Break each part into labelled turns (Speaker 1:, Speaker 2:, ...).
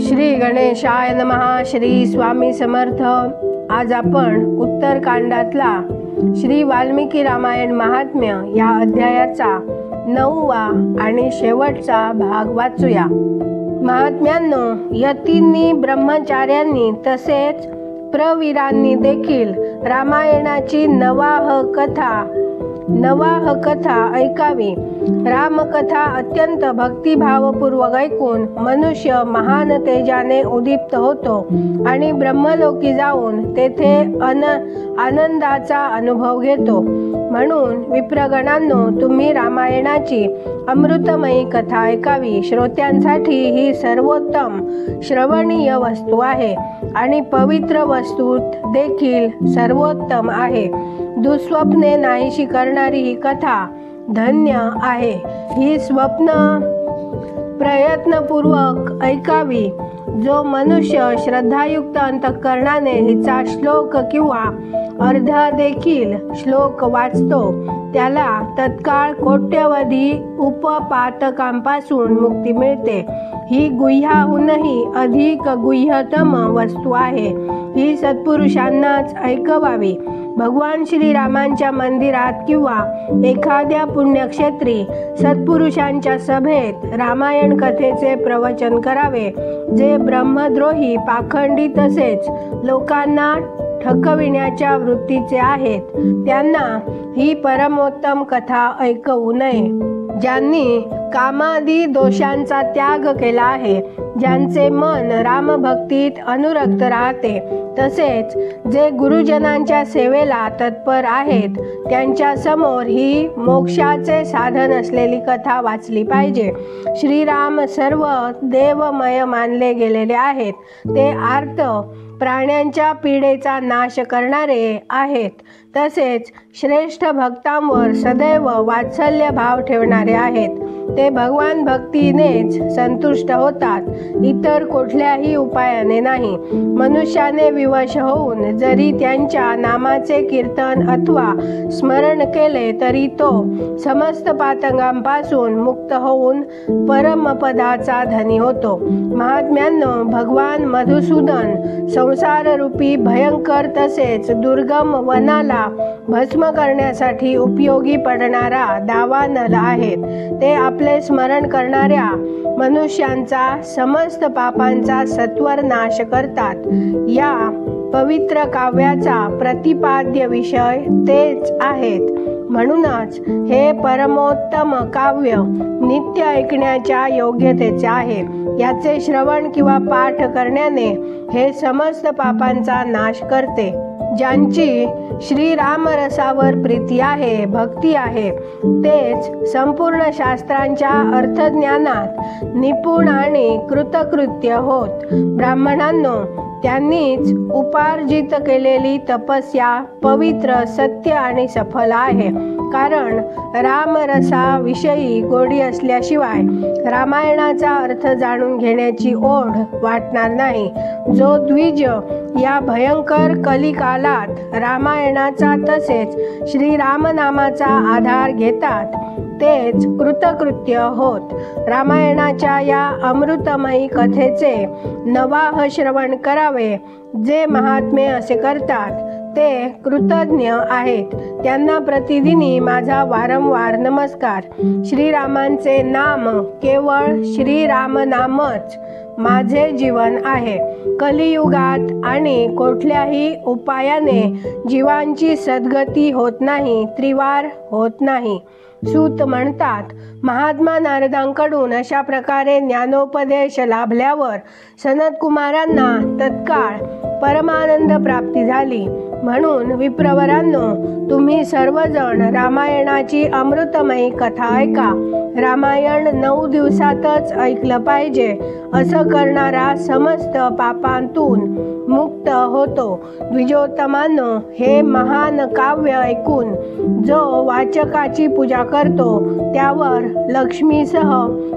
Speaker 1: श्री गणेशाय नमः. श्री स्वामी समर्थ. आज आपण उत्तरकांडातला श्री वाल्मिकी रामायण महात्म्य या अध्यायाचा 9वा आणि शेवटचा भाग वाचूया. महात्म्यांनो, यतींनी, ब्रह्मचार्यांनी तसेच प्रवीरांनी देखील रामायणाची नवाह कथा ऐकावी. रामकथा अत्यंत भक्तिभावपूर्वक ऐकून मनुष्य महान तेजाने उद्दीप्त होतो आणि ब्रह्मलोकी जाऊन तेथे आनंदाचा अनुभव घेतो. म्हणून विप्रगणांनो, तुम्ही रामायणाची अमृतमयी कथा ऐकावी. श्रोत्यांसाठी ही सर्वोत्तम श्रवणीय वस्तू आहे आणि पवित्र वस्तूत देखील सर्वोत्तम आहे. दुःस्वप्ने नाहीशी करणारी ही कथा धन्य आहे. ही स्वप्न प्रयत्नपूर्वक ऐकावी. जो मनुष्य श्रद्धायुक्त अंतःकरणाने हिचा श्लोक किंवा अर्धा देखील श्लोक वाचतो त्याला तत्काळ कोट्यवधी उपपातकांपासून मुक्ती मिळते. ही गुह्याहूनही अधिक गुह्यतम वस्तू आहे. ही सत्पुरुषांनाच ऐकवावी. भगवान श्रीरामांच्या मंदिरात किंवा एखाद्या पुण्यक्षेत्री सत्पुरुषांच्या सभेत रामायण कथेचे प्रवचन करावे. जे ब्रह्मद्रोही, पाखंडी तसेच लोकांना ठकविण्याच्या वृत्तीचे आहेत त्यांना ही परमोत्तम कथा ऐकवू नये. ज्यांनी कामादी दोषांचा त्याग केला आहे, ज्यांचे मन रामभक्तीत अनुरक्त राहते, तसेच जे गुरुजनांच्या सेवेला तत्पर आहेत त्यांच्या समोर ही मोक्षाचे साधन असलेली कथा वाचली पाहिजे. श्रीराम सर्व देवमय मानले गेलेले आहेत. ते आर्त प्राण्यांच्या पीडेचा नाश करणारे आहेत. तसेच श्रेष्ठ भक्तांवर सदैव वात्सल्य भाव ठेवणारे आहेत. ते भगवान भक्तीनेच संतुष्ट होतात, इतर कुठल्याही उपायाने नाही. मनुष्याने विवश होऊन जरी त्यांच्या नामाचे कीर्तन अथवा स्मरण केले तरी तो समस्त पातंगांपासून मुक्त होऊन परमपदाचा धनी होतो. महात्म्यांनो, भगवान मधुसूदन संसाररूपी भयंकर तसेच दुर्गम वनाला भस्म करण्यासाठी उपयोगी पडणारा दावानल आहेत. ते आपले स्मरण करणाऱ्या मनुष्यांचा समस्त पापांचा सत्वर नाश करतात. या पवित्र काव्याचा प्रतिपाद्य विषय तेच आहेत. म्हणूनच हे परमोत्तम काव्य नित्य ऐकण्याच्या योग्यतेचे आहे. याचे श्रवण किंवा पाठ करण्याने हे समस्त पापांचा नाश करते. ज्यांची श्रीरामरसावर प्रीती आहे, भक्ती आहे, तेच संपूर्ण शास्त्रांच्या अर्थज्ञानात निपुण आणि कृतकृत्य होत. ब्राह्मणांनो, त्यांनीच उपार्जित केलेली तपस्या पवित्र, सत्य आणि सफल आहे. कारण रामरसाविषयी गोडी असल्याशिवाय रामायणाचा अर्थ जाणून घेण्याची ओढ वाटणार नाही. जो द्विज या भयंकर कलिकालात रामायणाचा तसेच श्रीरामनामाचा आधार घेतात तेच कृतकृत्य होत. रामायणाच्या या अमृतमयी कथेचे नवाह श्रवण करावे. जे महात्मे असे करतात ते कृतज्ञ आहेत. त्यांना प्रतिदिनी माझा वारंवार नमस्कार. श्रीरामांचे नाम, केवळ श्रीरामनामच माझे जीवन आहे. कलियुगात आणि कुठल्याही उपायाने जीवांची सद्गती होत नाही, त्रिवार होत नाही. सूत म्हणतात, महात्मा नारदांकडून अशा प्रकारे ज्ञानोपदेश लाभल्यावर सनतकुमारांना तत्काळ परमानंद प्राप्ती झाली. म्हणून विप्रवरांनो, तुम्ही सर्वजण रामायणाची अमृतमयी कथा ऐका. रामायण 9 दिवसातच ऐकलं पाहिजे. असं करणारा समस्त पापांतून मुक्त होतो. द्विजोत्तमांनो, हे महान काव्य ऐकून जो वाचकाची पूजा करतो त्यावर लक्ष्मीसह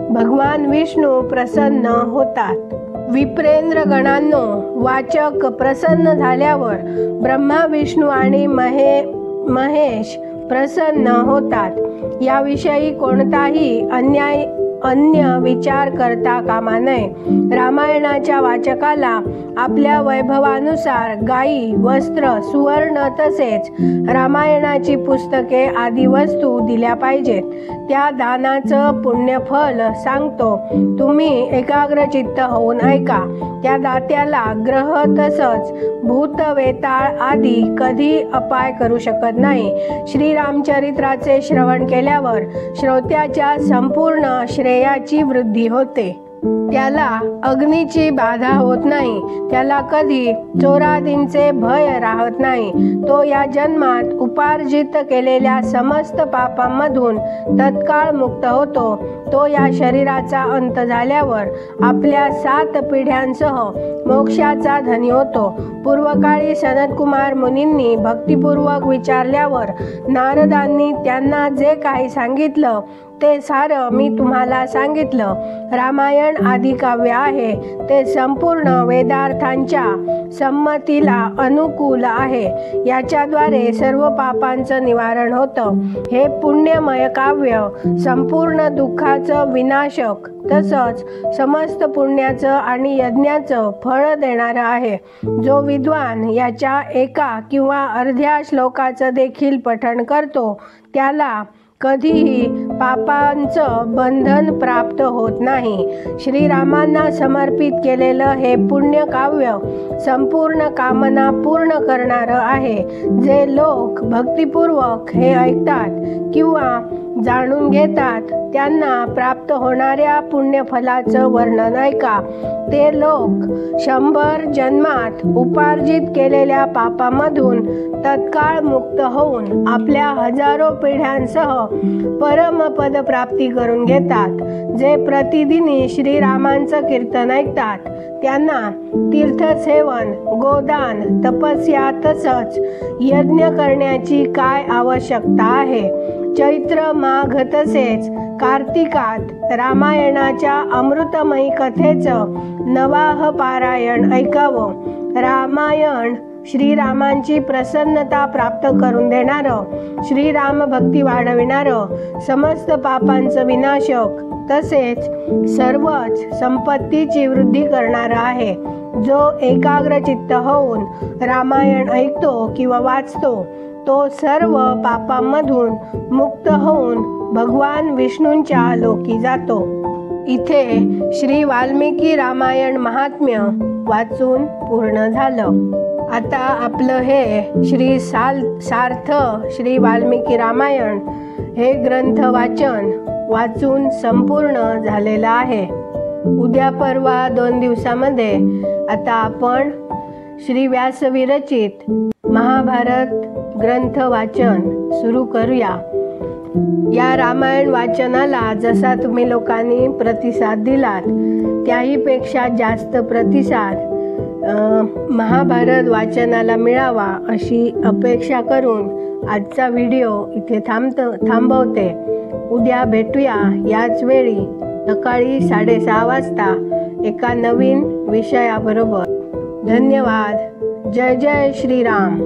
Speaker 1: भगवान विष्णू प्रसन्न होतात. विप्रेंद्र गणांनो, वाचक प्रसन्न झाल्यावर ब्रह्मा, विष्णू आणि महेश प्रसन्न होतात. याविषयी कोणताही अन्य विचार करता कामा नये। रामायणाच्या वाचकाला आपल्या वैभवानुसार गायी, वस्त्र, सुवर्ण तसेच रामायणाची पुस्तके आदी वस्तू दिल्या पाहिजेत। त्या दानाचं पुण्यफल सांगतो, तुम्ही एकाग्रचित्त होऊन ऐका। त्या दात्याला ग्रह तसंच भूत, वेताळ आदी कधी अपाय करू शकत नाही। श्रीरामचरित्राचे श्रवण केल्यावर श्रोत्याच्या संपूर्ण श्रेयाची वृद्धी होते। त्याला अग्नीची बाधा होत नाही, त्याला कधी चोरादींचे भय राहत नाही। तो या जन्मात उपार्जित केलेल्या समस्त पापांमधून तत्काळ मुक्त होतो। तो या शरीराचा अंत झाल्यावर आपल्या 7 पिढ्यांसह मोक्षाचा धनी होतो। पूर्वकाळी सनतकुमार मुनींनी भक्तिपूर्वक विचारल्यावर नारदांनी त्यांना जे काही सांगितलं ते सारं मी तुम्हाला सांगितलं। रामायण आदी काव्य आहे ते संपूर्ण वेदार्थांच्या संमतीला अनुकूल आहे। याच्याद्वारे सर्व पापांचं निवारण होतं। हे पुण्यमय काव्य संपूर्ण दुःखाचं विनाशक तसंच समस्त पुण्याचं आणि यज्ञाचं फळ देणारं आहे। जो विद्वान याच्या एका किंवा अर्ध्या श्लोकाचं देखील पठण करतो त्याला कधीही पापांचं बंधन प्राप्त होत नाही। श्रीरामांना समर्पित केलेलं हे पुण्य काव्य संपूर्ण कामना पूर्ण करणारं आहे। जे लोक भक्तिपूर्वक हे ऐकतात किंवा जाणून घेतात त्यांना प्राप्त होणाऱ्या पुण्यफलाचं वर्णन ऐका। ते लोक 100 जन्मात उपार्जित केलेल्या पापामधून तत्काळ मुक्त होऊन आपल्या हजारो पिढ्यांसह परमपद प्राप्ती करून घेतात। जे प्रतिदिनी श्रीरामांचं कीर्तन ऐकतात त्यांना तीर्थसेवन, गोदान, तपस्या तसंच यज्ञ करण्याची काय आवश्यकता आहे। चैत्र, माघ तसेच कार्तिकात रामायणाच्या अमृतमयी कथेचं नवाह पारायण ऐकावं। रामायण श्रीरामांची प्रसन्नता प्राप्त करून देणारं, श्रीराम भक्ती वाढविणारं, समस्त पापांचं विनाशक तसेच सर्वच संपत्तीची वृद्धी करणारं आहे। जो एकाग्रचित्त होऊन रामायण ऐकतो किंवा वाचतो तो सर्व पापांमधून मुक्त होऊन भगवान विष्णूंच्या लोकी जातो। इथे श्री वाल्मिकी रामायण महात्म्य वाचून पूर्ण झालं। आता आपलं हे श्री सार्थ श्री वाल्मिकी रामायण हे ग्रंथ वाचून संपूर्ण झालेलं आहे। उद्या परवा 2 दिवसामध्ये आता आपण श्री व्यास विरचित महाभारत ग्रंथ वाचन सुरू करूया। या रामायण वाचनाला जसा तुम्ही लोकांनी प्रतिसाद दिलात त्याहीपेक्षा जास्त प्रतिसाद महाभारत वाचनाला मिळावा अशी अपेक्षा करून आजचा व्हिडिओ इथे थांबवते। उद्या भेटूया याच वेळी सकाळी 6:30 वाजता एका नवीन विषयाबरोबर। धन्यवाद। जय जय श्रीराम।